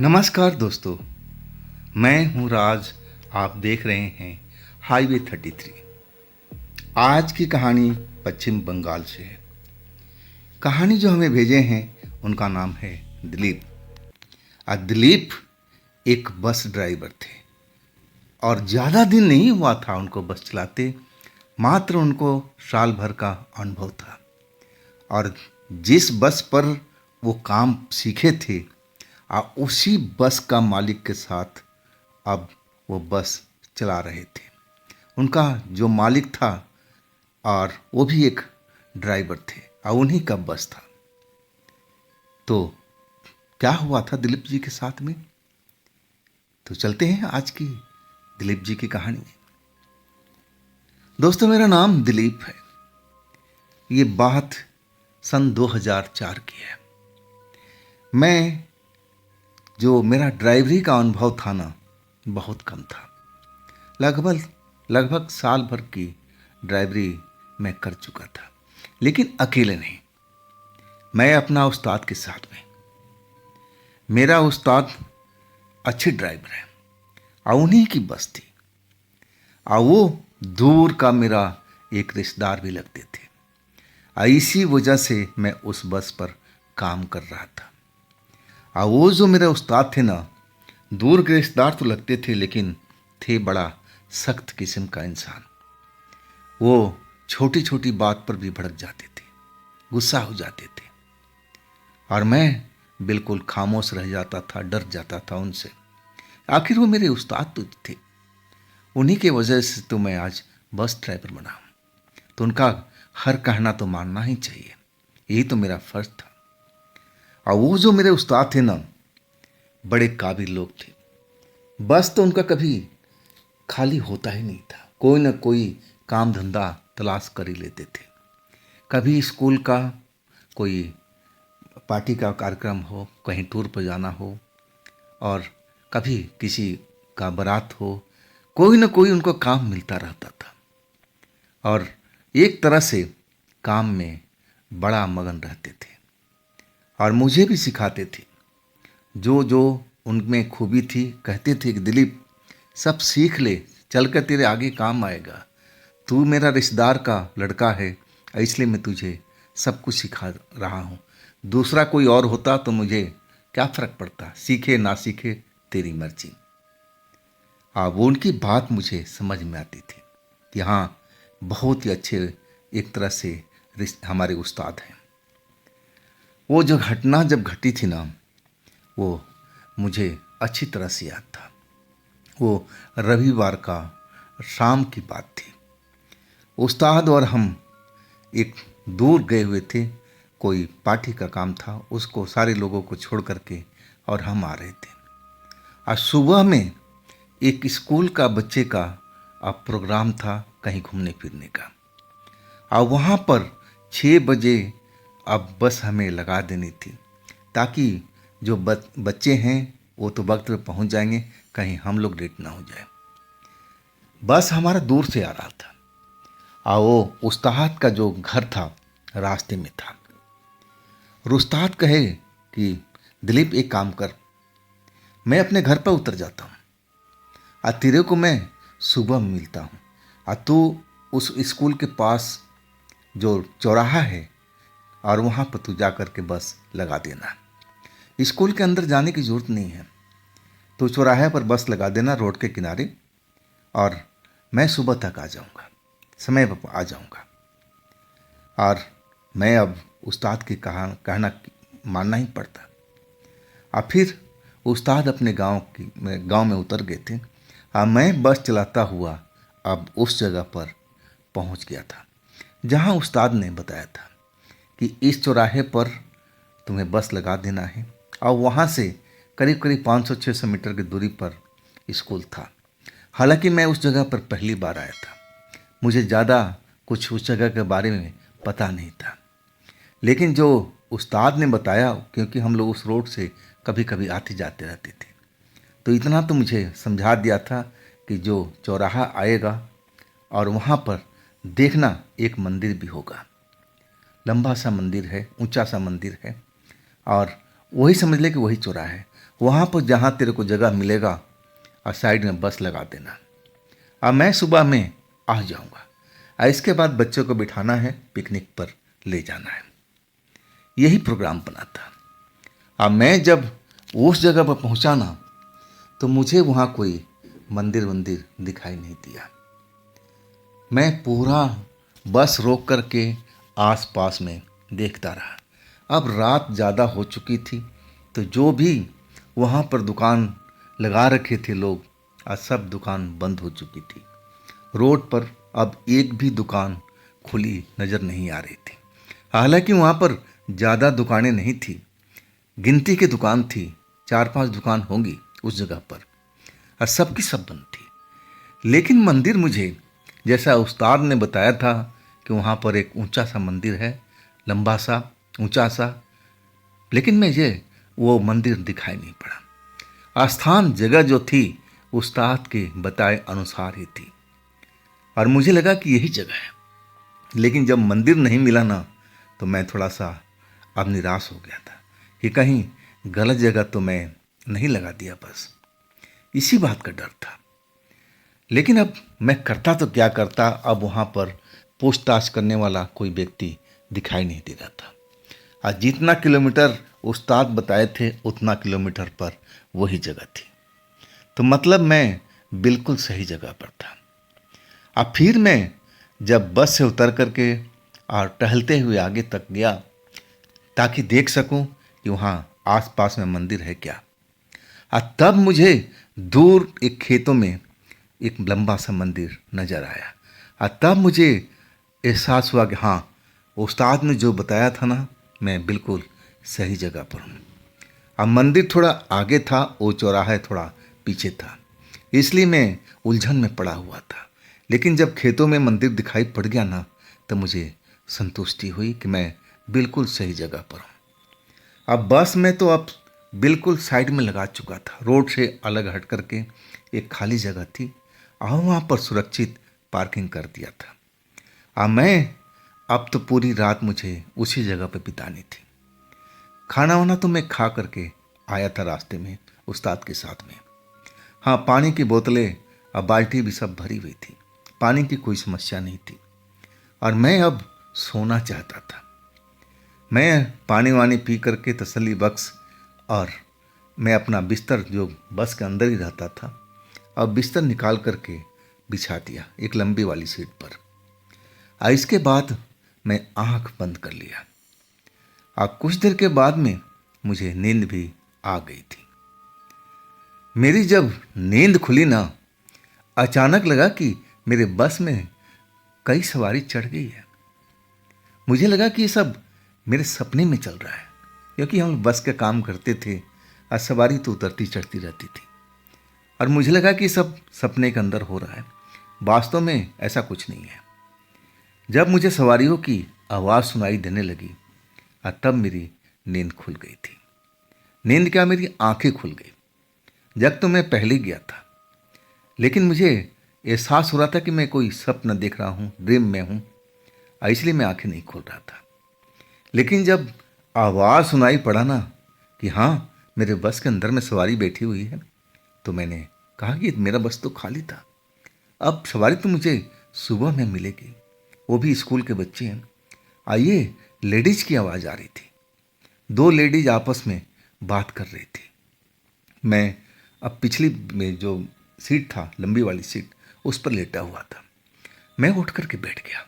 नमस्कार दोस्तों, मैं हूं राज। आप देख रहे हैं हाईवे 33। आज की कहानी पश्चिम बंगाल से है। कहानी जो हमें भेजे हैं उनका नाम है दिलीप। दिलीप एक बस ड्राइवर थे और ज़्यादा दिन नहीं हुआ था उनको बस चलाते। मात्र उनको साल भर का अनुभव था और जिस बस पर वो काम सीखे थे उसी बस का मालिक के साथ अब वो बस चला रहे थे। उनका जो मालिक था और वो भी एक ड्राइवर थे और उन्हीं का बस था। तो क्या हुआ था दिलीप जी के साथ में, तो चलते हैं आज की दिलीप जी की कहानी में। दोस्तों, मेरा नाम दिलीप है। ये बात सन 2004 की है। मैं जो मेरा ड्राइवरी का अनुभव था ना, बहुत कम था। लगभग लगभग साल भर की ड्राइवरी मैं कर चुका था, लेकिन अकेले नहीं। मैं अपना उस्ताद के साथ में। मेरा उस्ताद अच्छे ड्राइवर है और उन्हीं की बस थी और वो दूर का मेरा एक रिश्तेदार भी लगते थे और इसी वजह से मैं उस बस पर काम कर रहा था। और वो जो मेरे उस्ताद थे ना, दूर के रिश्तेदार तो लगते थे लेकिन थे बड़ा सख्त किस्म का इंसान। वो छोटी छोटी बात पर भी भड़क जाते थे, गुस्सा हो जाते थे और मैं बिल्कुल खामोश रह जाता था, डर जाता था उनसे। आखिर वो मेरे उस्ताद तो थे, उन्हीं के वजह से तो मैं आज बस ड्राइवर बना हूँ। तो उनका हर कहना तो मानना ही चाहिए, यही तो मेरा फर्ज था। और वो जो मेरे उस्ताद थे ना, बड़े काबिल लोग थे। बस तो उनका कभी खाली होता ही नहीं था, कोई ना कोई काम धंधा तलाश कर ही लेते थे। कभी स्कूल का कोई पार्टी का कार्यक्रम हो, कहीं टूर पर जाना हो, और कभी किसी का बारात हो, कोई ना कोई उनको काम मिलता रहता था और एक तरह से काम में बड़ा मगन रहते थे और मुझे भी सिखाते थे। जो जो उनमें खूबी थी, कहते थे कि दिलीप सब सीख ले, चल कर तेरे आगे काम आएगा। तू मेरा रिश्तेदार का लड़का है, इसलिए मैं तुझे सब कुछ सिखा रहा हूँ। दूसरा कोई और होता तो मुझे क्या फ़र्क पड़ता, सीखे ना सीखे तेरी मर्जी। वो उनकी बात मुझे समझ में आती थी कि हाँ, बहुत ही अच्छे एक तरह से हमारे उस्ताद हैं। वो जो घटना जब घटी थी ना, वो मुझे अच्छी तरह से याद था। वो रविवार का शाम की बात थी। उस्ताद और हम एक दूर गए हुए थे, कोई पार्टी का काम था, उसको सारे लोगों को छोड़ करके और हम आ रहे थे। आज सुबह में एक स्कूल का बच्चे का अब प्रोग्राम था कहीं घूमने फिरने का, और वहाँ पर 6 बजे अब बस हमें लगा देनी थी, ताकि जो बच्चे हैं वो तो वक्त पे पहुँच जाएंगे, कहीं हम लोग लेट ना हो जाए। बस हमारा दूर से आ रहा था और वो उस्ताद का जो घर था रास्ते में था। और उस्ताद कहे कि दिलीप एक काम कर, मैं अपने घर पर उतर जाता हूँ और तेरे को मैं सुबह मिलता हूँ और तू उस स्कूल के पास जो चौराहा है और वहाँ पर तू जा कर के बस लगा देना। स्कूल के अंदर जाने की ज़रूरत नहीं है, तो चौराहे पर बस लगा देना रोड के किनारे, और मैं सुबह तक आ जाऊँगा, समय पर आ जाऊँगा। और मैं अब उस्ताद की कहना मानना ही पड़ता। और फिर उस्ताद अपने गांव में उतर गए थे और मैं बस चलाता हुआ अब उस जगह पर पहुंच गया था जहां उस्ताद ने बताया था कि इस चौराहे पर तुम्हें बस लगा देना है, और वहां से करीब करीब 500-600 मीटर की दूरी पर स्कूल था। हालांकि मैं उस जगह पर पहली बार आया था, मुझे ज़्यादा कुछ उस जगह के बारे में पता नहीं था, लेकिन जो उस्ताद ने बताया, क्योंकि हम लोग उस रोड से कभी कभी आते जाते रहते थे, तो इतना तो मुझे समझा दिया था कि जो चौराहा आएगा और वहाँ पर देखना एक मंदिर भी होगा। लंबा सा मंदिर है, ऊंचा सा मंदिर है, और वही समझ ले कि वही चौराहा है। वहाँ पर जहाँ तेरे को जगह मिलेगा और साइड में बस लगा देना, और मैं सुबह में आ जाऊँगा। और इसके बाद बच्चों को बिठाना है, पिकनिक पर ले जाना है। यही प्रोग्राम बना था। और मैं जब उस जगह पर पहुँचा ना, तो मुझे वहाँ कोई मंदिर वंदिर दिखाई नहीं दिया। मैं पूरा बस रोक करके आसपास में देखता रहा। अब रात ज़्यादा हो चुकी थी, तो जो भी वहाँ पर दुकान लगा रखे थे लोग, आज सब दुकान बंद हो चुकी थी। रोड पर अब एक भी दुकान खुली नज़र नहीं आ रही थी। हालांकि वहाँ पर ज़्यादा दुकानें नहीं थी, गिनती की दुकान थी, 4-5 दुकान होंगी उस जगह पर, और सबकी सब बंद थी। लेकिन मंदिर मुझे, जैसा उस्ताद ने बताया था कि वहाँ पर एक ऊंचा सा मंदिर है, लंबा सा, ऊंचा सा, लेकिन मुझे वो मंदिर दिखाई नहीं पड़ा। आस्थान जगह जो थी उस्ताद के बताए अनुसार ही थी, और मुझे लगा कि यही जगह है। लेकिन जब मंदिर नहीं मिला ना, तो मैं थोड़ा सा अब निराश हो गया था कि कहीं गलत जगह तो मैं नहीं लगा दिया, बस इसी बात का डर था। लेकिन अब मैं करता तो क्या करता, अब वहाँ पर पूछताछ करने वाला कोई व्यक्ति दिखाई नहीं दे रहा था। आज जितना किलोमीटर उस्ताद बताए थे उतना किलोमीटर पर वही जगह थी, तो मतलब मैं बिल्कुल सही जगह पर था। अब फिर मैं जब बस से उतर करके और टहलते हुए आगे तक गया, ताकि देख सकूं कि वहाँ आसपास में मंदिर है क्या। और तब मुझे दूर एक खेतों में एक लंबा सा मंदिर नज़र आया, और तब मुझे एहसास हुआ कि हाँ, उस्ताद ने जो बताया था ना, मैं बिल्कुल सही जगह पर हूँ। अब मंदिर थोड़ा आगे था, वो चौराहा थोड़ा पीछे था, इसलिए मैं उलझन में पड़ा हुआ था। लेकिन जब खेतों में मंदिर दिखाई पड़ गया ना, तो मुझे संतुष्टि हुई कि मैं बिल्कुल सही जगह पर हूँ। अब बस में तो अब बिल्कुल साइड में लगा चुका था, रोड से अलग हट करके एक खाली जगह थी, और वहाँ पर सुरक्षित पार्किंग कर दिया था। अब मैं, अब तो पूरी रात मुझे उसी जगह पर बितानी थी। खाना वाना तो मैं खा करके आया था रास्ते में उस्ताद के साथ में। हाँ, पानी की बोतलें और बाल्टी भी सब भरी हुई थी, पानी की कोई समस्या नहीं थी। और मैं अब सोना चाहता था। मैं पानी वानी पी करके तसल्ली बख्श, और मैं अपना बिस्तर जो बस के अंदर ही रहता था, अब बिस्तर निकाल करके बिछा दिया एक लंबी वाली सीट पर। और इसके बाद मैं आंख बंद कर लिया। और कुछ देर के बाद में मुझे नींद भी आ गई थी। मेरी जब नींद खुली ना, अचानक लगा कि मेरे बस में कई सवारी चढ़ गई है। मुझे लगा कि ये सब मेरे सपने में चल रहा है, क्योंकि हम बस का काम करते थे और सवारी तो उतरती चढ़ती रहती थी, और मुझे लगा कि सब सपने के अंदर हो रहा है, वास्तव में ऐसा कुछ नहीं है। जब मुझे सवारियों की आवाज़ सुनाई देने लगी, और तब मेरी नींद खुल गई थी। नींद क्या, मेरी आंखें खुल गई। जग तो मैं पहले गया था, लेकिन मुझे एहसास हो रहा था कि मैं कोई सपना देख रहा हूँ, ड्रीम में हूँ, इसलिए मैं आंखें नहीं खोल रहा था। लेकिन जब आवाज़ सुनाई पड़ा ना कि हाँ, मेरे बस के अंदर में सवारी बैठी हुई है, तो मैंने कहा कि मेरा बस तो खाली था, अब सवारी तो मुझे सुबह में मिलेगी, वो भी स्कूल के बच्चे हैं। आइए, लेडीज की आवाज़ आ रही थी, 2 लेडीज आपस में बात कर रही थी। मैं अब पिछली में जो सीट था, लंबी वाली सीट, उस पर लेटा हुआ था। मैं उठ करके बैठ गया।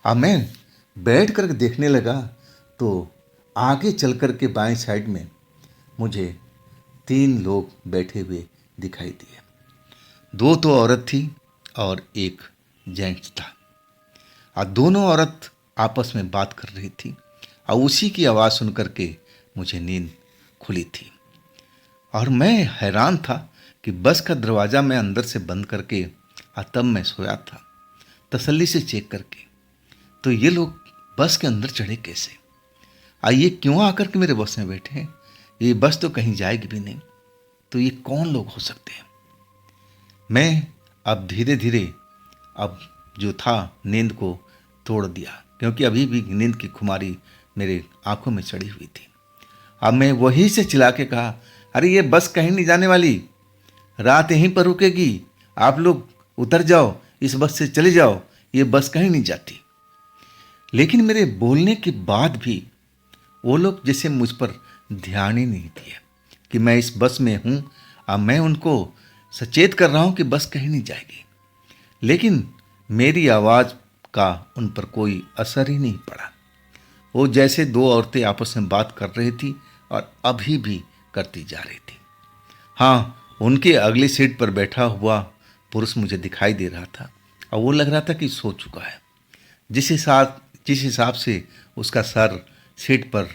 अब मैं बैठ करके देखने लगा, तो आगे चल करके बाएं साइड में मुझे 3 लोग बैठे हुए दिखाई दिए। 2 तो औरत थी और एक जेंट्स था, और दोनों औरत आपस में बात कर रही थी, और उसी की आवाज़ सुन करके मुझे नींद खुली थी। और मैं हैरान था कि बस का दरवाज़ा मैं अंदर से बंद करके, और तब मैं सोया था तसल्ली से चेक करके, तो ये लोग बस के अंदर चढ़े कैसे, ये क्यों आकर के मेरे बस में बैठे हैं, ये बस तो कहीं जाएगी भी नहीं, तो ये कौन लोग हो सकते हैं। मैं अब धीरे धीरे अब जो था नींद को तोड़ दिया, क्योंकि अभी भी नींद की खुमारी मेरे आंखों में चढ़ी हुई थी। अब मैं वही से चिल्ला के कहा, अरे ये बस कहीं नहीं जाने वाली, रात यहीं पर रुकेगी, आप लोग उतर जाओ, इस बस से चले जाओ, ये बस कहीं नहीं जाती। लेकिन मेरे बोलने के बाद भी वो लोग जैसे मुझ पर ध्यान ही नहीं दिया कि मैं इस बस में हूँ। अब मैं उनको सचेत कर रहा हूँ कि बस कहीं नहीं जाएगी, लेकिन मेरी आवाज़ का उन पर कोई असर ही नहीं पड़ा। वो जैसे दो औरतें आपस में बात कर रही थी और अभी भी करती जा रही थी। हाँ, उनके अगली सीट पर बैठा हुआ पुरुष मुझे दिखाई दे रहा था और वो लग रहा था कि सो चुका है। जिस हिसाब से उसका सर सीट पर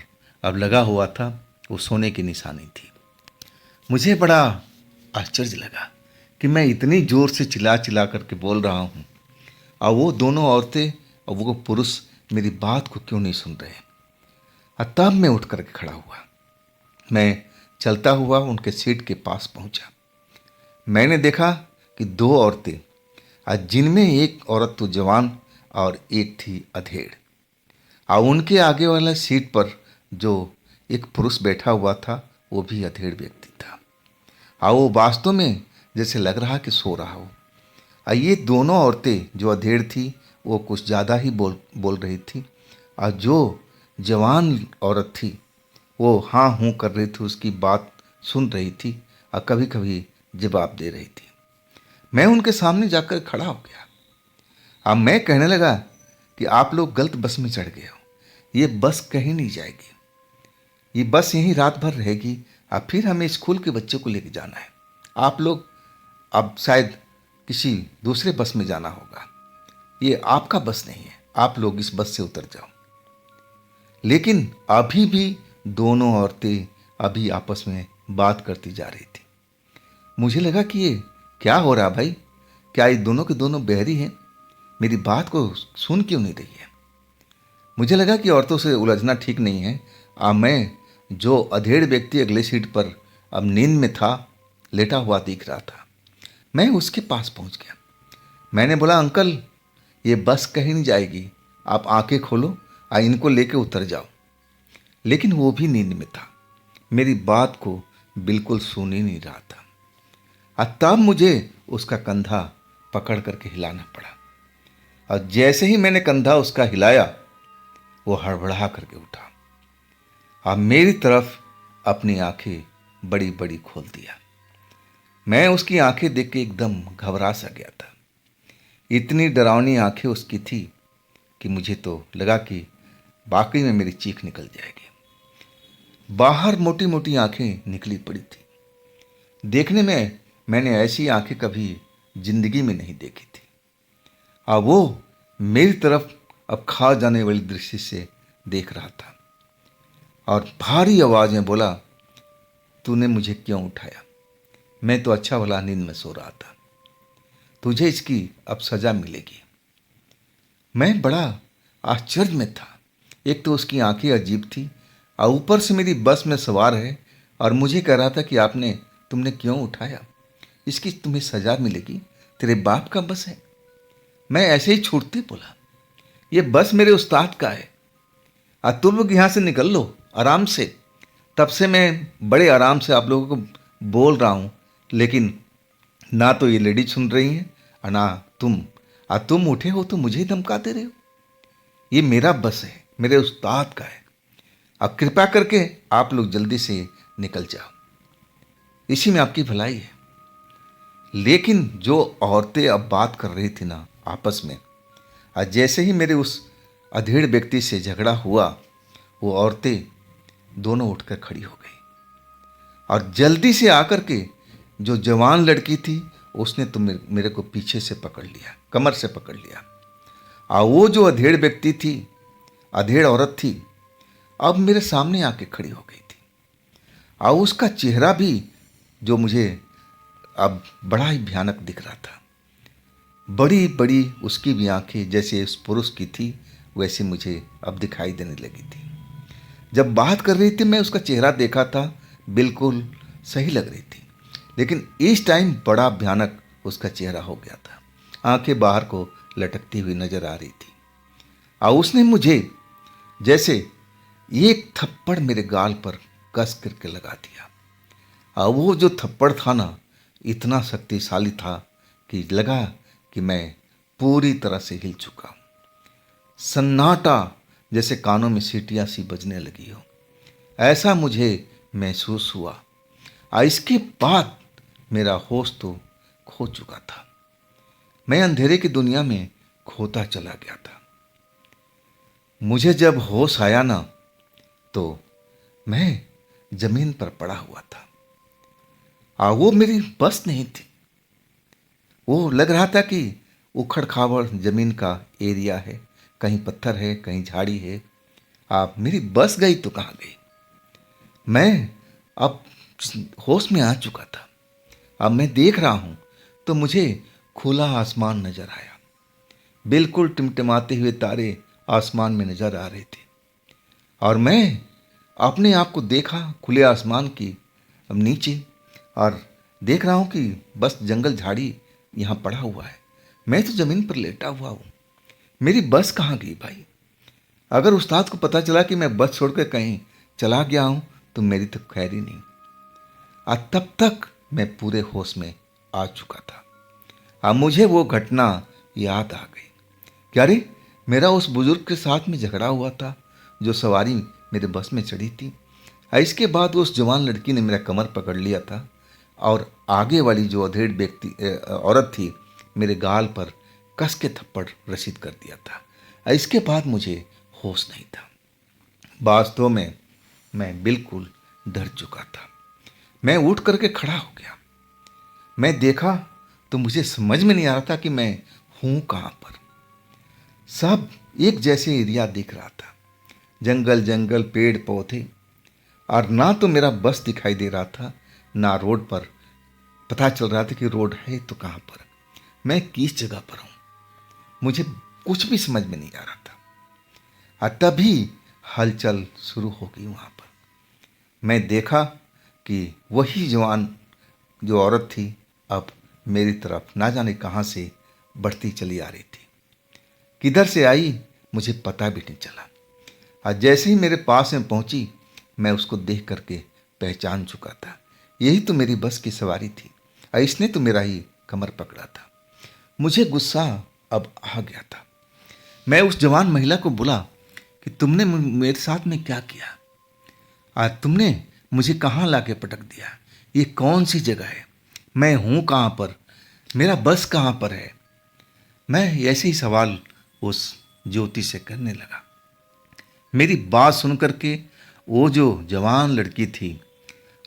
अब लगा हुआ था, वो सोने की निशानी थी। मुझे बड़ा आश्चर्य लगा कि मैं इतनी जोर से चिल्ला चिल्ला करके बोल रहा हूँ और वो दोनों औरतें और वो पुरुष मेरी बात को क्यों नहीं सुन रहे। और तब मैं उठ करके खड़ा हुआ, मैं चलता हुआ उनके सीट के पास पहुंचा। मैंने देखा कि दो औरतें, जिनमें एक औरत तो जवान और एक थी अधेड़, और उनके आगे वाला सीट पर जो एक पुरुष बैठा हुआ था वो भी अधेड़ व्यक्ति था, और वो वास्तव में जैसे लग रहा कि सो रहा हो। और ये दोनों औरतें, जो अधेड़ थी वो कुछ ज़्यादा ही बोल रही थी, और जो जवान औरत थी वो हाँ हूँ कर रही थी, उसकी बात सुन रही थी और कभी कभी जवाब दे रही थी। मैं उनके सामने जाकर खड़ा हो गया। अब मैं कहने लगा कि आप लोग गलत बस में चढ़ गए हो, ये बस कहीं नहीं जाएगी, ये बस यहीं रात भर रहेगी और फिर हमें स्कूल के बच्चों को लेके जाना है। आप लोग अब शायद किसी दूसरे बस में जाना होगा, ये आपका बस नहीं है, आप लोग इस बस से उतर जाओ। लेकिन अभी भी दोनों औरतें अभी आपस में बात करती जा रही थी। मुझे लगा कि ये क्या हो रहा भाई, क्या ये दोनों के दोनों बहरी हैं, मेरी बात को सुन क्यों नहीं रही है। मुझे लगा कि औरतों से उलझना ठीक नहीं है। मैं जो अधेड़ व्यक्ति अगले सीट पर अब नींद में था, लेटा हुआ दिख रहा था, मैं उसके पास पहुंच गया। मैंने बोला, अंकल ये बस कहीं नहीं जाएगी, आप आंखें खोलो और इनको लेके उतर जाओ। लेकिन वो भी नींद में था, मेरी बात को बिल्कुल सुन ही नहीं रहा था। और तब मुझे उसका कंधा पकड़ करके हिलाना पड़ा, और जैसे ही मैंने कंधा उसका हिलाया वो हड़बड़ा करके उठा और मेरी तरफ अपनी आंखें बड़ी बड़ी खोल दिया। मैं उसकी आंखें देख के एकदम घबरा सा गया था। इतनी डरावनी आंखें उसकी थी कि मुझे तो लगा कि वाकई में मेरी चीख निकल जाएगी। बाहर मोटी मोटी आंखें निकली पड़ी थी। देखने में मैंने ऐसी आंखें कभी जिंदगी में नहीं देखी थी। और वो मेरी तरफ अब खा जाने वाली दृष्टि से देख रहा था और भारी आवाज में बोला, तूने मुझे क्यों उठाया, मैं तो अच्छा भला नींद में सो रहा था, तुझे इसकी अब सजा मिलेगी। मैं बड़ा आश्चर्य में था। एक तो उसकी आंखें अजीब थी और ऊपर से मेरी बस में सवार है और मुझे कह रहा था कि तुमने क्यों उठाया, इसकी तुम्हें सजा मिलेगी, तेरे बाप का बस है। मैं ऐसे ही छूटते बोला, ये बस मेरे उस्ताद का है और तुम लोग यहाँ से निकल लो आराम से। तब से मैं बड़े आराम से आप लोगों को बोल रहा हूँ, लेकिन ना तो ये लेडी सुन रही हैं और ना तुम। और तुम उठे हो तो मुझे ही धमकाते रहे हो। ये मेरा बस है, मेरे उस्ताद का है। अब कृपया करके आप लोग जल्दी से निकल जाओ, इसी में आपकी भलाई है। लेकिन जो औरतें अब बात कर रही थी ना आपस में, और जैसे ही मेरे उस अधेड़ व्यक्ति से झगड़ा हुआ, वो औरतें दोनों उठकर खड़ी हो गई और जल्दी से आकर के जो जवान लड़की थी उसने तो मेरे को पीछे से पकड़ लिया, कमर से पकड़ लिया। और वो जो अधेड़ व्यक्ति थी, अधेड़ औरत थी, अब मेरे सामने आके खड़ी हो गई थी। और उसका चेहरा भी जो मुझे अब बड़ा ही भयानक दिख रहा था। बड़ी बड़ी उसकी भी आंखें जैसे उस पुरुष की थी वैसे मुझे अब दिखाई देने लगी थी। जब बात कर रही थी मैं उसका चेहरा देखा था, बिल्कुल सही लग रही थी, लेकिन इस टाइम बड़ा भयानक उसका चेहरा हो गया था। आंखें बाहर को लटकती हुई नजर आ रही थी और उसने मुझे जैसे एक थप्पड़ मेरे गाल पर कस करके लगा दिया वो जो थप्पड़ था ना, इतना शक्तिशाली था कि लगा कि मैं पूरी तरह से हिल चुका हूँ। सन्नाटा, जैसे कानों में सीटियाँ सी बजने लगी हो, ऐसा मुझे महसूस हुआ। इसके बाद मेरा होश तो खो चुका था। मैं अंधेरे की दुनिया में खोता चला गया था। मुझे जब होश आया ना, तो मैं जमीन पर पड़ा हुआ था। वो मेरी बस नहीं थी। वो लग रहा था कि उखड़ खाबड़ जमीन का एरिया है, कहीं पत्थर है, कहीं झाड़ी है। आप मेरी बस गई तो कहाँ गई? मैं अब होश में आ चुका था। अब मैं देख रहा हूं तो मुझे खुला आसमान नजर आया। बिल्कुल टिमटिमाते हुए तारे आसमान में नजर आ रहे थे, और मैं अपने आप को देखा खुले आसमान की अब नीचे, और देख रहा हूं कि बस जंगल झाड़ी यहाँ पड़ा हुआ है। मैं तो जमीन पर लेटा हुआ हूँ। मेरी बस कहाँ गई भाई? अगर उस्ताद को पता चला कि मैं बस छोड़कर कहीं चला गया हूं तो मेरी तो खैर ही नहीं। तब तक मैं पूरे होश में आ चुका था। अब मुझे वो घटना याद आ गई कि अरे, मेरा उस बुजुर्ग के साथ में झगड़ा हुआ था जो सवारी मेरे बस में चढ़ी थी। इसके बाद उस जवान लड़की ने मेरा कमर पकड़ लिया था, और आगे वाली जो अधेड़ औरत थी, मेरे गाल पर कस के थप्पड़ रसीद कर दिया था। इसके बाद मुझे होश नहीं था। वास्तव में मैं बिल्कुल डर चुका था। मैं उठ करके खड़ा हो गया। मैं देखा तो मुझे समझ में नहीं आ रहा था कि मैं हूं कहां पर। सब एक जैसे एरिया दिख रहा था, जंगल जंगल, पेड़ पौधे, और ना तो मेरा बस दिखाई दे रहा था, ना रोड पर पता चल रहा था कि रोड है तो कहां पर, मैं किस जगह पर हूं। मुझे कुछ भी समझ में नहीं आ रहा था। तभी हलचल शुरू हो गई वहां पर। मैं देखा कि वही जवान जो औरत थी अब मेरी तरफ ना जाने कहां से बढ़ती चली आ रही थी। किधर से आई मुझे पता भी नहीं चला। और जैसे ही मेरे पास में पहुंची, मैं उसको देख करके पहचान चुका था। यही तो मेरी बस की सवारी थी, और इसने तो मेरा ही कमर पकड़ा था। मुझे गुस्सा अब आ गया था। मैं उस जवान महिला को बोला कि तुमने मेरे साथ में क्या किया? आज तुमने मुझे कहाँ लाके पटक दिया? ये कौन सी जगह है? मैं हूँ कहाँ पर? मेरा बस कहाँ पर है? मैं ऐसे ही सवाल उस ज्योति से करने लगा। मेरी बात सुन करके वो जो जवान लड़की थी,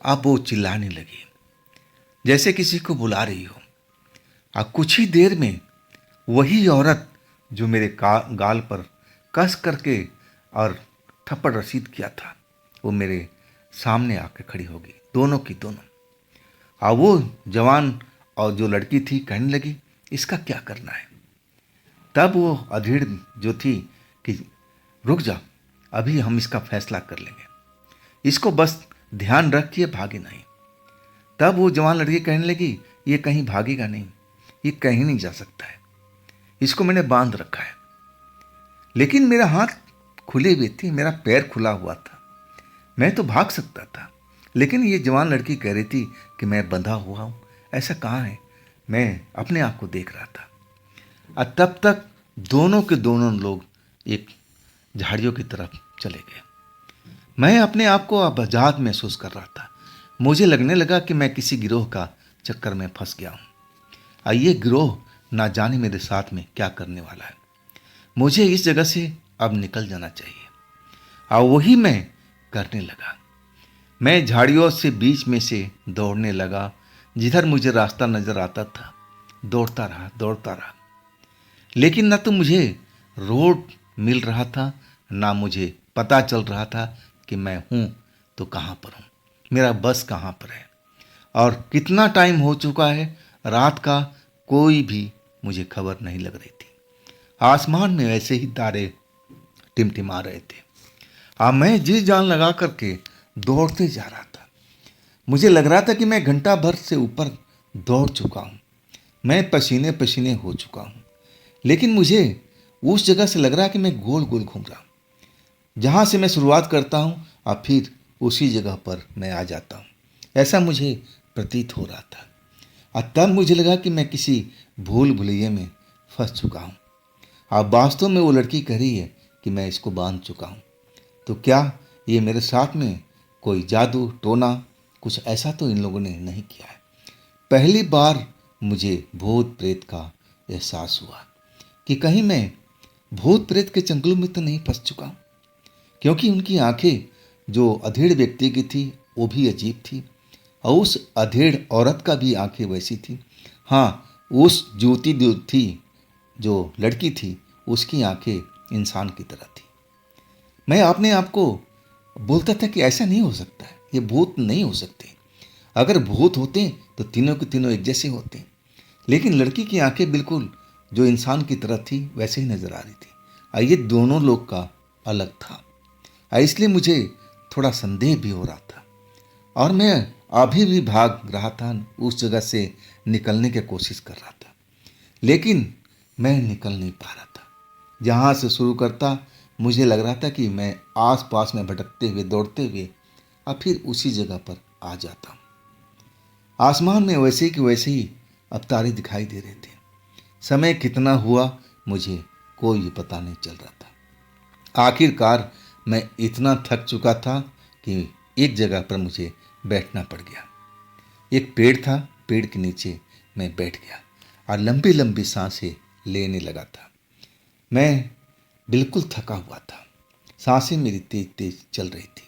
अब वो चिल्लाने लगी जैसे किसी को बुला रही हो। अब कुछ ही देर में वही औरत जो मेरे गाल पर कस करके और थप्पड़ रसीद किया था, वो मेरे सामने आके खड़ी हो गई, दोनों की दोनों। वो जवान और जो लड़की थी कहने लगी, इसका क्या करना है? तब वो अधेड़ जो थी कि रुक जा, अभी हम इसका फैसला कर लेंगे, इसको बस ध्यान रख के भागे नहीं। तब वो जवान लड़की कहने लगी, ये कहीं भागेगा नहीं, ये कहीं नहीं जा सकता है, इसको मैंने बांध रखा है। लेकिन मेरा हाथ खुले हुए थे, मेरा पैर खुला हुआ था, मैं तो भाग सकता था। लेकिन ये जवान लड़की कह रही थी कि मैं बंधा हुआ हूं। ऐसा कहाँ है? मैं अपने आप को देख रहा था। और तब तक दोनों के दोनों लोग एक झाड़ियों की तरफ चले गए। मैं अपने आप को अब आजाद महसूस कर रहा था। मुझे लगने लगा कि मैं किसी गिरोह का चक्कर में फंस गया हूँ। ये गिरोह ना जाने मेरे साथ में क्या करने वाला है। मुझे इस जगह से अब निकल जाना चाहिए। और वही मैं करने लगा। मैं झाड़ियों से बीच में से दौड़ने लगा। जिधर मुझे रास्ता नजर आता था, दौड़ता रहा। लेकिन ना तो मुझे रोड मिल रहा था, ना मुझे पता चल रहा था कि मैं हूं तो कहां पर हूं, मेरा बस कहां पर है, और कितना टाइम हो चुका है रात का, कोई भी मुझे खबर नहीं लग रही थी। आसमान में वैसे ही तारे टिमटिमा रहे थे। मैं जी जान लगा करके दौड़ते जा रहा था। मुझे लग रहा था कि मैं घंटा भर से ऊपर दौड़ चुका हूं, मैं पसीने पसीने हो चुका हूं। लेकिन मुझे उस जगह से लग रहा है कि मैं गोल गोल घूम रहा हूं। जहां से मैं शुरुआत करता हूं और फिर उसी जगह पर मैं आ जाता हूं। ऐसा मुझे प्रतीत हो रहा था। और तब मुझे लगा कि मैं किसी भूल भुलैया में फंस चुका हूँ। अब वास्तव में वो लड़की कह रही है कि मैं इसको बांध चुका हूँ। तो क्या ये मेरे साथ में कोई जादू टोना कुछ ऐसा तो इन लोगों ने नहीं किया है। पहली बार मुझे भूत प्रेत का एहसास हुआ कि कहीं मैं भूत प्रेत के चंगुल में तो नहीं फंस चुका हूँ, क्योंकि उनकी आंखें जो अधेड़ व्यक्ति की थी वो भी अजीब थी, और उस अधेड़ औरत का भी आंखें वैसी थी। हाँ, उस ज्योति जो थी, जो लड़की थी, उसकी आंखें इंसान की तरह थी। मैं अपने आप को बोलता था कि ऐसा नहीं हो सकता है, ये भूत नहीं हो सकते। अगर भूत होते तो तीनों के तीनों एक जैसे होते, लेकिन लड़की की आंखें बिल्कुल जो इंसान की तरह थी वैसे ही नजर आ रही थी, और ये दोनों लोग का अलग था। इसलिए मुझे थोड़ा संदेह भी हो रहा था, और मैं अभी भी भाग रहा था, उस जगह से निकलने की कोशिश कर रहा था, लेकिन मैं निकल नहीं पा रहा था। जहाँ से शुरू करता मुझे लग रहा था कि मैं आस पास में भटकते हुए दौड़ते हुए और फिर उसी जगह पर आ जाता हूँ। आसमान में वैसे कि वैसे ही अब तारे दिखाई दे रहे थे। समय कितना हुआ मुझे कोई पता नहीं चल रहा था। आखिरकार मैं इतना थक चुका था कि एक जगह पर मुझे बैठना पड़ गया। एक पेड़ था, पेड़ के नीचे मैं बैठ गया और लंबी लंबी सांसें लेने लगा था। मैं बिल्कुल थका हुआ था, सांसें मेरी तेज तेज चल रही थी,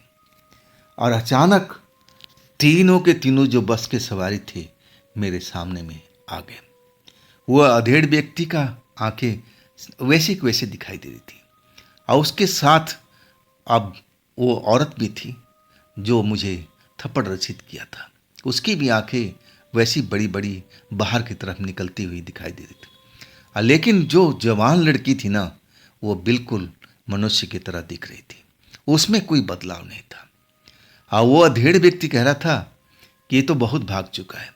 और अचानक तीनों के तीनों जो बस के सवारी थे मेरे सामने में आ गए। वह अधेड़ व्यक्ति का आंखें वैसे की वैसे दिखाई दे रही थी, और उसके साथ अब वो औरत भी थी जो मुझे थप्पड़ रचित किया था। उसकी भी आंखें वैसी बड़ी बड़ी बाहर की तरफ निकलती हुई दिखाई दे रही थी, लेकिन जो जवान लड़की थी ना, वो बिल्कुल मनुष्य की तरह दिख रही थी, उसमें कोई बदलाव नहीं था। वो अधेड़ व्यक्ति कह रहा था कि ये तो बहुत भाग चुका है,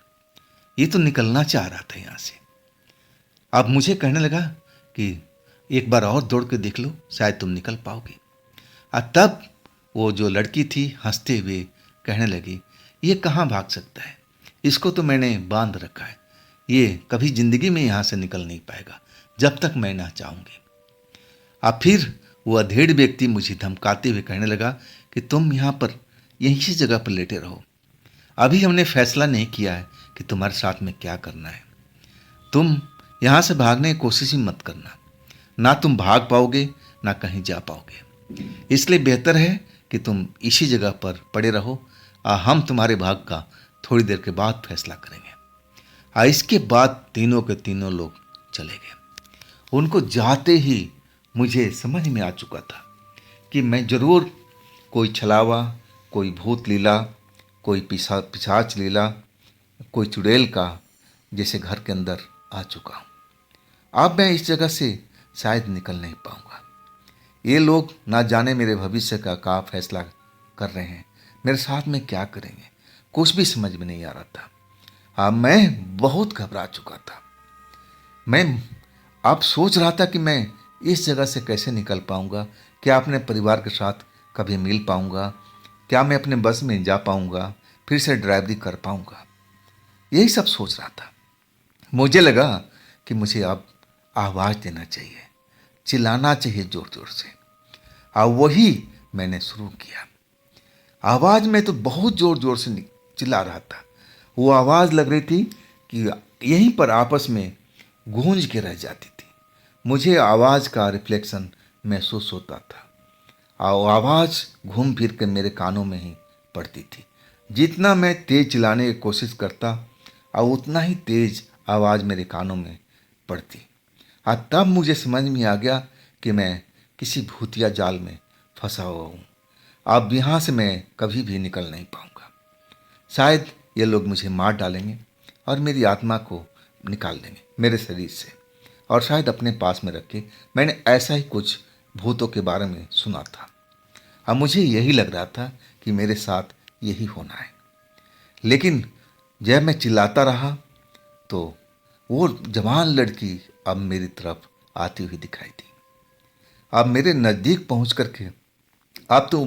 ये तो निकलना चाह रहा था यहाँ से। अब मुझे कहने लगा कि एक बार और दौड़ के देख लो, शायद तुम निकल पाओगे। और तब वो जो लड़की थी हंसते हुए कहने लगी, ये कहाँ भाग सकता है, इसको तो मैंने बांध रखा है, ये कभी जिंदगी में यहाँ से निकल नहीं पाएगा जब तक मैं ना चाहूँगी। अब फिर वो अधेड़ व्यक्ति मुझे धमकाते हुए कहने लगा कि तुम यहाँ पर यहीं सी जगह पर लेटे रहो, अभी हमने फैसला नहीं किया है कि तुम्हारे साथ में क्या करना है। तुम यहाँ से भागने की कोशिश ही मत करना, ना तुम भाग पाओगे ना कहीं जा पाओगे। इसलिए बेहतर है कि तुम इसी जगह पर पड़े रहो, हम तुम्हारे भाग का थोड़ी देर के बाद फैसला करेंगे। इसके बाद तीनों के तीनों लोग चले गए। उनको जाते ही मुझे समझ में आ चुका था कि मैं जरूर कोई छलावा, कोई भूत लीला, कोई पिशाच लीला, कोई चुड़ैल का जैसे घर के अंदर आ चुका हूँ। अब मैं इस जगह से शायद निकल नहीं पाऊंगा। ये लोग ना जाने मेरे भविष्य का क्या फैसला कर रहे हैं, मेरे साथ में क्या करेंगे, कुछ भी समझ में नहीं आ रहा था। मैं बहुत घबरा चुका था। मैं अब सोच रहा था कि मैं इस जगह से कैसे निकल पाऊंगा, क्या अपने परिवार के साथ कभी मिल पाऊंगा, क्या मैं अपने बस में जा पाऊंगा, फिर से ड्राइवरी कर पाऊंगा, यही सब सोच रहा था। मुझे लगा कि मुझे अब आवाज़ देना चाहिए, चिल्लाना चाहिए ज़ोर ज़ोर से। वही मैंने शुरू किया। आवाज़ में तो बहुत ज़ोर ज़ोर से चिल्ला रहा था। वो आवाज़ लग रही थी कि यहीं पर आपस में गूंज के रह जाती थी। मुझे आवाज़ का रिफ्लेक्शन महसूस होता था, और आवाज़ घूम फिर कर मेरे कानों में ही पड़ती थी। जितना मैं तेज चिल्लाने की कोशिश करता और उतना ही तेज आवाज़ मेरे कानों में पड़ती। तब मुझे समझ में आ गया कि मैं किसी भूतिया जाल में फंसा हुआ हूँ। अब यहाँ से मैं कभी भी निकल नहीं पाऊँगा। शायद ये लोग मुझे मार डालेंगे और मेरी आत्मा को निकाल देंगे मेरे शरीर से, और शायद अपने पास में रख के। मैंने ऐसा ही कुछ भूतों के बारे में सुना था। अब मुझे यही लग रहा था कि मेरे साथ यही होना है। लेकिन जब मैं चिल्लाता रहा तो वो जवान लड़की अब मेरी तरफ आती हुई दिखाई दी। अब मेरे नज़दीक पहुंच करके अब तो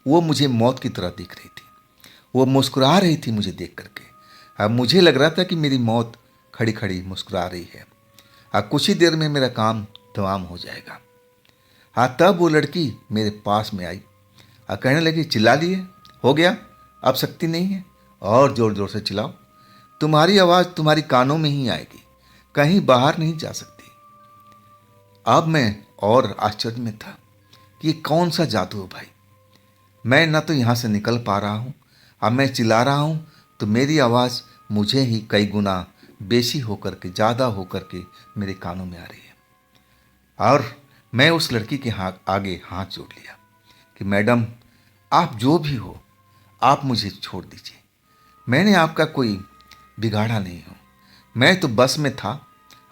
वो मुझे मौत की तरह दिख रही थी। वो मुस्कुरा रही थी मुझे देख करके। अब मुझे लग रहा था कि मेरी मौत खड़ी खड़ी मुस्कुरा रही है। कुछ ही देर में मेरा काम तमाम हो जाएगा। तब वो लड़की मेरे पास में आई। कहने लगी, चिल्ला लिए, हो गया, अब शक्ति नहीं है, और जोर जोर से चिल्लाओ। तुम्हारी आवाज़ तुम्हारी कानों में ही आएगी, कहीं बाहर नहीं जा सकती। अब मैं और आश्चर्य में था कि ये कौन सा जादू है भाई। मैं ना तो यहाँ से निकल पा रहा हूँ, अब मैं चिल्ला रहा हूँ तो मेरी आवाज़ मुझे ही कई गुना बेशी होकर के, ज़्यादा होकर के मेरे कानों में आ रही है। और मैं उस लड़की के आगे हाथ जोड़ लिया कि मैडम, आप जो भी हो, आप मुझे छोड़ दीजिए। मैंने आपका कोई बिगाड़ा नहीं हूँ, मैं तो बस में था।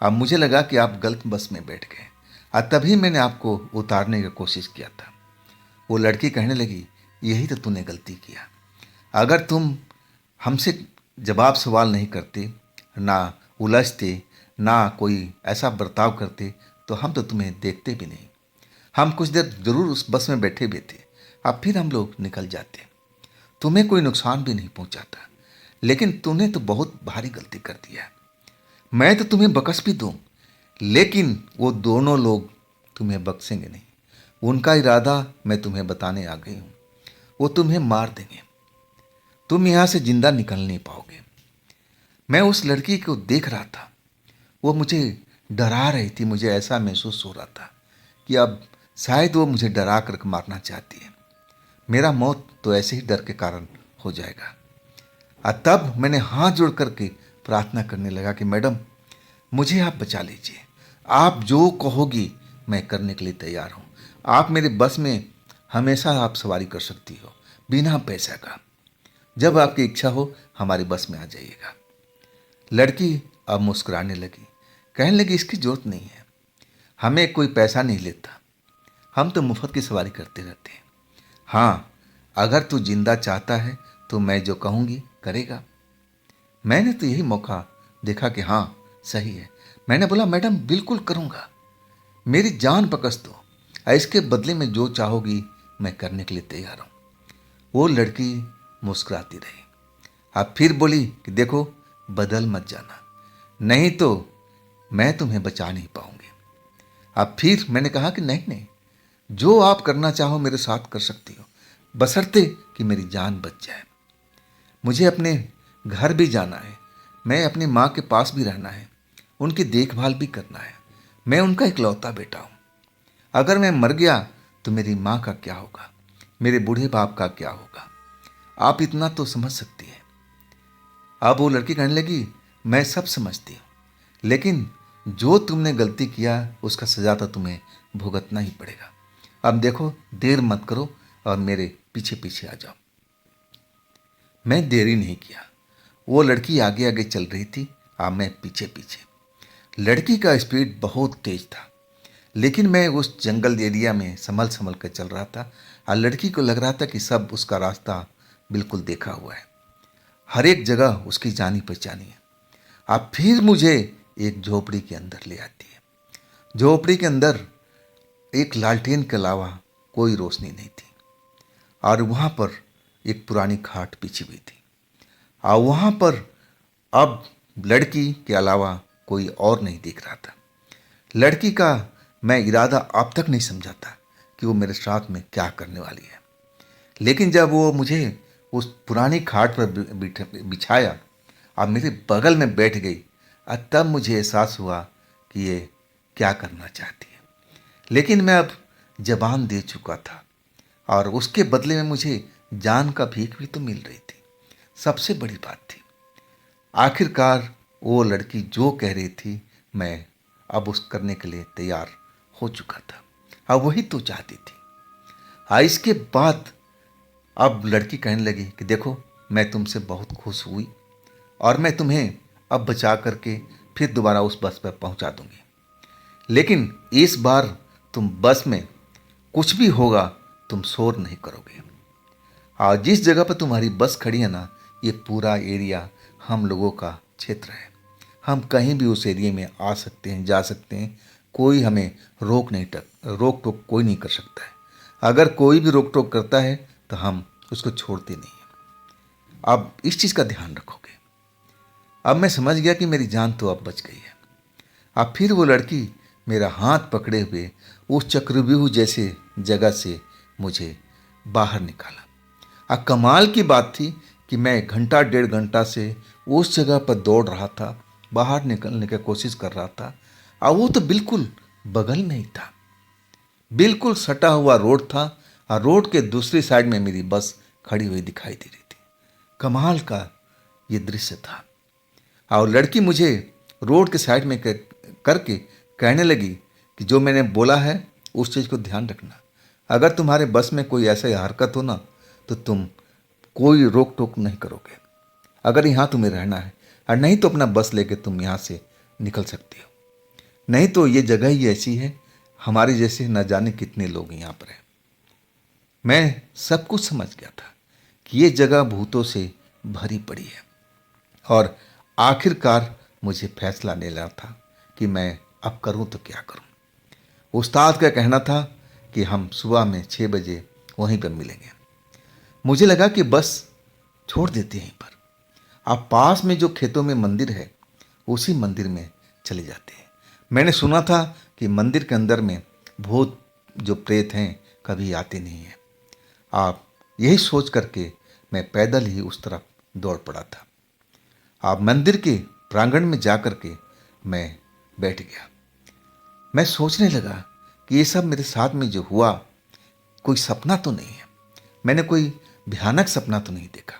अब मुझे लगा कि आप गलत बस में बैठ गए, और तभी मैंने आपको उतारने की कोशिश किया था। वो लड़की कहने लगी, यही तो तूने गलती किया। अगर तुम हमसे जवाब सवाल नहीं करते, ना उलझते, ना कोई ऐसा बर्ताव करते, तो हम तो तुम्हें देखते भी नहीं। हम कुछ देर जरूर उस बस में बैठे भी थे, अब फिर हम लोग निकल जाते, तुम्हें कोई नुकसान भी नहीं पहुंचाता। लेकिन तूने तो बहुत भारी गलती कर दिया। मैं तो तुम्हें बख्श भी दूं, लेकिन वो दोनों लोग तुम्हें बख्शेंगे नहीं। उनका इरादा मैं तुम्हें बताने आ गई हूं, वो तुम्हें मार देंगे, तुम यहां से जिंदा निकल नहीं पाओगे। मैं उस लड़की को देख रहा था, वो मुझे डरा रही थी। मुझे ऐसा महसूस हो रहा था कि अब शायद वो मुझे डरा कर मारना चाहती है। मेरा मौत तो ऐसे ही डर के कारण हो जाएगा। और तब मैंने हाथ जोड़ करके प्रार्थना करने लगा कि मैडम, मुझे आप बचा लीजिए, आप जो कहोगी मैं करने के लिए तैयार हूँ। आप मेरे बस में हमेशा आप सवारी कर सकती हो, बिना पैसा का। जब आपकी इच्छा हो हमारी बस में आ जाइएगा। लड़की अब मुस्कुराने लगी, कहने लगी, इसकी जरूरत नहीं है, हमें कोई पैसा नहीं लेता, हम तो मुफ्त की सवारी करते रहते हैं। हाँ, अगर तू जिंदा चाहता है तो मैं जो कहूँगी करेगा। मैंने तो यही मौका देखा कि हाँ सही है। मैंने बोला, मैडम बिल्कुल करूँगा, मेरी जान बख्श दो, इसके बदले में जो चाहोगी मैं करने के लिए तैयार हूँ। वो लड़की मुस्कुराती रही। अब फिर बोली कि देखो, बदल मत जाना, नहीं तो मैं तुम्हें बचा नहीं पाऊंगी। अब फिर मैंने कहा कि नहीं नहीं, जो आप करना चाहो मेरे साथ कर सकती हो, बशर्ते कि मेरी जान बच जाए। मुझे अपने घर भी जाना है, मैं अपनी माँ के पास भी रहना है, उनकी देखभाल भी करना है। मैं उनका इकलौता बेटा हूँ। अगर मैं मर गया तो मेरी माँ का क्या होगा, मेरे बूढ़े बाप का क्या होगा। आप इतना तो समझ सकती हैं। अब वो लड़की कहने लगी, मैं सब समझती हूँ, लेकिन जो तुमने गलती किया उसका सजा तो तुम्हें भुगतना ही पड़ेगा। अब देखो, देर मत करो और मेरे पीछे पीछे आ जाओ। मैं देरी नहीं किया। वो लड़की आगे आगे चल रही थी, मैं पीछे पीछे। लड़की का स्पीड बहुत तेज था, लेकिन मैं उस जंगल एरिया में संभल संभल कर चल रहा था, और लड़की को लग रहा था कि सब उसका रास्ता बिल्कुल देखा हुआ है, हर एक जगह उसकी जानी पहचानी है। अब फिर मुझे एक झोपड़ी के अंदर ले आती है। झोपड़ी के अंदर एक लालटेन के अलावा कोई रोशनी नहीं थी, और वहाँ पर एक पुरानी खाट बिछी हुई थी, और वहाँ पर अब लड़की के अलावा कोई और नहीं दिख रहा था। लड़की का मैं इरादा अब तक नहीं समझा था कि वो मेरे साथ में क्या करने वाली है, लेकिन जब वो मुझे उस पुरानी खाट पर बिछाया और मेरे बगल में बैठ गई, और तब मुझे एहसास हुआ कि ये क्या करना चाहती है। लेकिन मैं अब जबान दे चुका था, और उसके बदले में मुझे जान का भीख भी तो मिल रही थी। सबसे बड़ी बात थी, आखिरकार वो लड़की जो कह रही थी मैं अब उस करने के लिए तैयार हो चुका था, और वही तो चाहती थी। इसके बाद अब लड़की कहने लगी कि देखो, मैं तुमसे बहुत खुश हुई, और मैं तुम्हें अब बचा करके फिर दोबारा उस बस पर पहुंचा दूंगी, लेकिन इस बार तुम बस में कुछ भी होगा तुम शोर नहीं करोगे। और जिस जगह पर तुम्हारी बस खड़ी है ना, ये पूरा एरिया हम लोगों का क्षेत्र है। हम कहीं भी उस एरिया में आ सकते हैं, जा सकते हैं, कोई हमें रोक टोक कोई नहीं कर सकता है। अगर कोई भी रोक टोक करता है तो हम उसको छोड़ते नहीं हैं। अब इस चीज़ का ध्यान रखोगे। अब मैं समझ गया कि मेरी जान तो अब बच गई है। अब फिर वो लड़की मेरा हाथ पकड़े हुए उस चक्रव्यूह जैसे जगह से मुझे बाहर निकाला। अब कमाल की बात थी कि मैं घंटा डेढ़ घंटा से उस जगह पर दौड़ रहा था, बाहर निकलने की कोशिश कर रहा था, और वो तो बिल्कुल बगल में ही था। बिल्कुल सटा हुआ रोड था और रोड के दूसरी साइड में मेरी बस खड़ी हुई दिखाई दे रही थी। कमाल का ये दृश्य था। और लड़की मुझे रोड के साइड में करके कहने लगी कि जो मैंने बोला है उस चीज़ को ध्यान रखना। अगर तुम्हारे बस में कोई ऐसा हरकत हो ना तो तुम कोई रोक टोक नहीं करोगे। अगर यहाँ तुम्हें रहना है, और नहीं तो अपना बस लेके तुम यहाँ से निकल सकते हो। नहीं तो ये जगह ही ऐसी है, हमारे जैसे न जाने कितने लोग यहाँ पर हैं। मैं सब कुछ समझ गया था कि ये जगह भूतों से भरी पड़ी है। और आखिरकार मुझे फैसला लेना था कि मैं अब करूं तो क्या करूं। उस्ताद का कहना था कि हम सुबह में 6 बजे वहीं पर मिलेंगे। मुझे लगा कि बस छोड़ देते हैं यहीं पर। अब पास में जो खेतों में मंदिर है उसी मंदिर में चले जाते हैं। मैंने सुना था कि मंदिर के अंदर में भूत जो प्रेत हैं कभी आते नहीं हैं। आप यही सोच करके मैं पैदल ही उस तरफ दौड़ पड़ा था। आप मंदिर के प्रांगण में जा कर के मैं बैठ गया। मैं सोचने लगा कि ये सब मेरे साथ में जो हुआ कोई सपना तो नहीं है। मैंने कोई भयानक सपना तो नहीं देखा,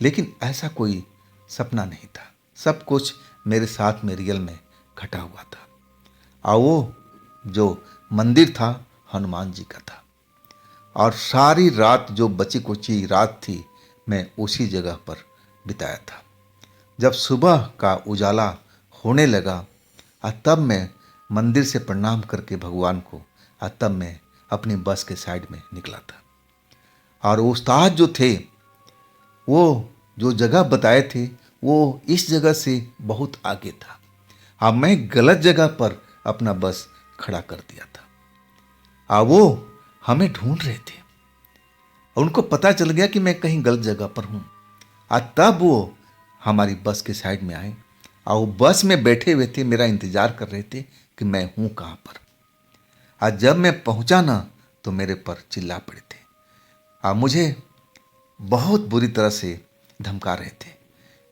लेकिन ऐसा कोई सपना नहीं था। सब कुछ मेरे साथ में रियल में घटा हुआ था। और वो जो मंदिर था हनुमान जी का था। और सारी रात जो बची कुची रात थी मैं उसी जगह पर बिताया था। जब सुबह का उजाला होने लगा और तब मैं मंदिर से प्रणाम करके भगवान को, और तब मैं अपनी बस के साइड में निकला था। और उस्ताद जो थे वो जो जगह बताए थे वो इस जगह से बहुत आगे था। अब मैं गलत जगह पर अपना बस खड़ा कर दिया था। अब वो हमें ढूंढ रहे थे। उनको पता चल गया कि मैं कहीं गलत जगह पर हूँ। और तब वो हमारी बस के साइड में आए और वो बस में बैठे हुए थे, मेरा इंतजार कर रहे थे कि मैं हूँ कहाँ पर। और जब मैं पहुँचा ना तो मेरे पर चिल्ला पड़े थे और मुझे बहुत बुरी तरह से धमका रहे थे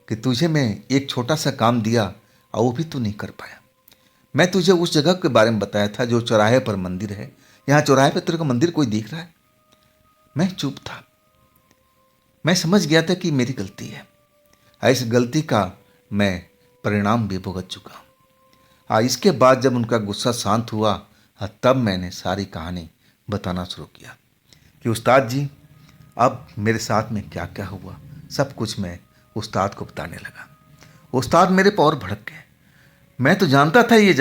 कि तुझे मैं एक छोटा सा काम दिया और वो भी तू नहीं कर पाया। मैं तुझे उस जगह के बारे में बताया था जो चौराहे पर मंदिर है। यहाँ चौराहे पर तेरे को मंदिर कोई दिख रहा है? मैं चुप था। मैं समझ गया था कि मेरी गलती है। इस गलती का मैं परिणाम भी भुगत चुका हूँ। इसके बाद जब उनका गुस्सा शांत हुआ तब मैंने सारी कहानी बताना शुरू किया कि उस्ताद जी अब मेरे साथ में क्या क्या हुआ। सब कुछ मैं उस्ताद को बताने लगा। उस्ताद मेरे पर और भड़क गए। मैं तो जानता था ये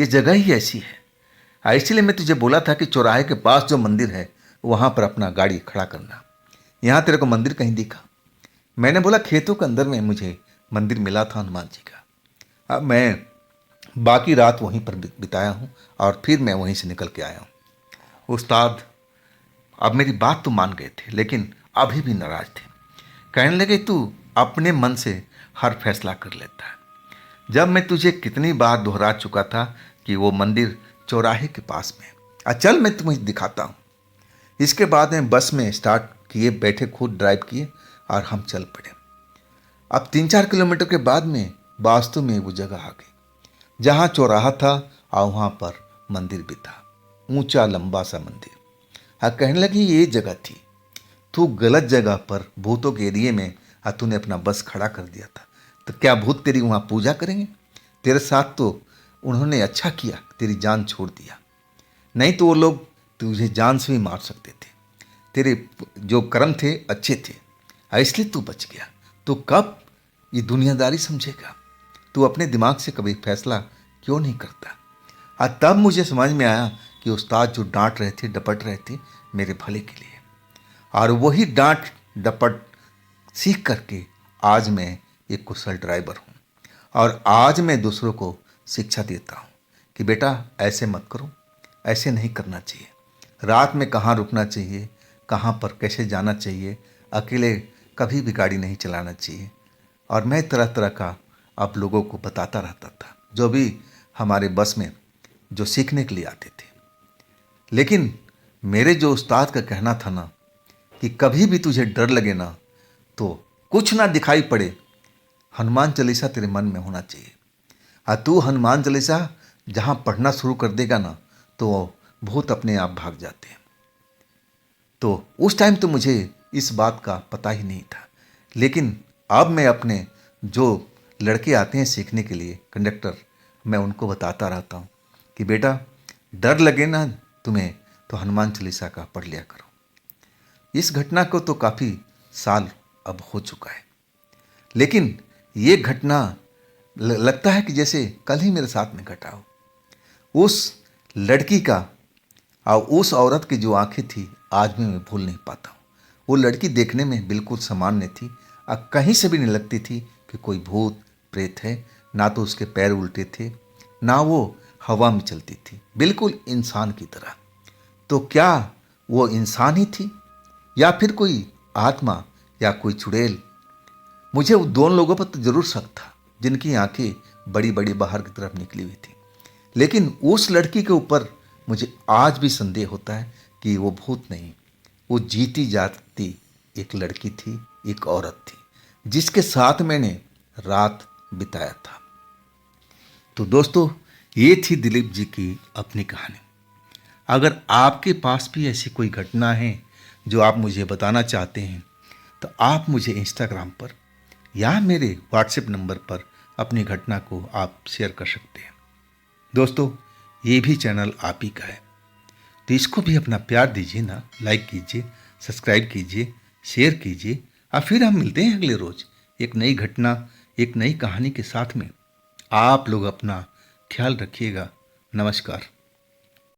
जगह ही ऐसी है। इसलिए मैं तुझे बोला था कि चौराहे के पास जो मंदिर है वहाँ पर अपना गाड़ी खड़ा करना। यहाँ तेरे को मंदिर कहीं दिखा? मैंने बोला खेतों के अंदर में मुझे मंदिर मिला था हनुमान जी का। अब मैं बाकी रात वहीं पर बिताया हूँ और फिर मैं वहीं से निकल के आया हूँ। उस्ताद अब मेरी बात तो मान गए थे लेकिन अभी भी नाराज थे। कहने लगे तू अपने मन से हर फैसला कर लेता है। जब मैं तुझे कितनी बार दोहरा चुका था कि वो मंदिर चौराहे के पास में। चल मैं तुम्हें दिखाता हूँ। इसके बाद में बस में स्टार्ट किए, बैठे, खुद ड्राइव किए और हम चल पड़े। अब 3-4 किलोमीटर के बाद में वास्तव में वो जगह आ गई जहाँ चौराहा था और वहाँ पर मंदिर भी था, ऊंचा लंबा सा मंदिर। कहने लगी ये जगह थी, तू गलत जगह पर भूतों के एरिए में तूने अपना बस खड़ा कर दिया था, तो क्या भूत तेरी वहाँ पूजा करेंगे? तेरे साथ तो उन्होंने अच्छा किया, तेरी जान छोड़ दिया, नहीं तो वो लोग तुझे जान से भी मार सकते थे। तेरे जो कर्म थे अच्छे थे, इसलिए तू बच गया। तो कब ये दुनियादारी समझेगा? तू अपने दिमाग से कभी फैसला क्यों नहीं करता? तब मुझे समझ में आया कि उस्ताद जो डांट रहे थे, डपट रहे थे मेरे भले के लिए। और वही डांट डपट सीख करके आज मैं एक कुशल ड्राइवर हूँ और आज मैं दूसरों को शिक्षा देता हूँ कि बेटा ऐसे मत करो, ऐसे नहीं करना चाहिए। रात में कहाँ रुकना चाहिए, कहाँ पर कैसे जाना चाहिए, अकेले कभी भी गाड़ी नहीं चलाना चाहिए। और मैं तरह तरह का आप लोगों को बताता रहता था, जो भी हमारे बस में जो सीखने के लिए आते थे। लेकिन मेरे जो उस्ताद का कहना था ना कि कभी भी तुझे डर लगे ना तो कुछ ना दिखाई पड़े, हनुमान चालीसा तेरे मन में होना चाहिए। और तू हनुमान चालीसा जहाँ पढ़ना शुरू कर देगा ना तो भूत अपने आप भाग जाते हैं। तो उस टाइम तो मुझे इस बात का पता ही नहीं था। लेकिन अब मैं अपने जो लड़के आते हैं सीखने के लिए कंडक्टर, मैं उनको बताता रहता हूँ कि बेटा डर लगे ना तुम्हें तो हनुमान चालीसा का पढ़ लिया करो। इस घटना को तो काफ़ी साल अब हो चुका है, लेकिन ये घटना लगता है कि जैसे कल ही मेरे साथ में घटा हो। उस लड़की का और उस औरत की जो आंखें थी आज भी मैं भूल नहीं पाता हूँ। वो लड़की देखने में बिल्कुल सामान्य थी और कहीं से भी नहीं लगती थी कि कोई भूत प्रेत है। ना तो उसके पैर उल्टे थे, ना वो हवा में चलती थी, बिल्कुल इंसान की तरह। तो क्या वो इंसान ही थी या फिर कोई आत्मा या कोई चुड़ैल? मुझे उन दोनों लोगों पर तो जरूर शक था जिनकी आंखें बड़ी बड़ी बाहर की तरफ निकली हुई थी। लेकिन उस लड़की के ऊपर मुझे आज भी संदेह होता है कि वो भूत नहीं, वो जीती जागती एक लड़की थी, एक औरत थी, जिसके साथ मैंने रात बिताया था। तो दोस्तों, ये थी दिलीप जी की अपनी कहानी। अगर आपके पास भी ऐसी कोई घटना है जो आप मुझे बताना चाहते हैं तो आप मुझे इंस्टाग्राम पर या मेरे व्हाट्सएप नंबर पर अपनी घटना को आप शेयर कर सकते हैं। दोस्तों, ये भी चैनल आप ही का है, तो इसको भी अपना प्यार दीजिए ना, लाइक कीजिए, सब्सक्राइब कीजिए, शेयर कीजिए। और फिर हम मिलते हैं अगले रोज एक नई घटना, एक नई कहानी के साथ में। आप लोग अपना ख्याल रखिएगा। नमस्कार।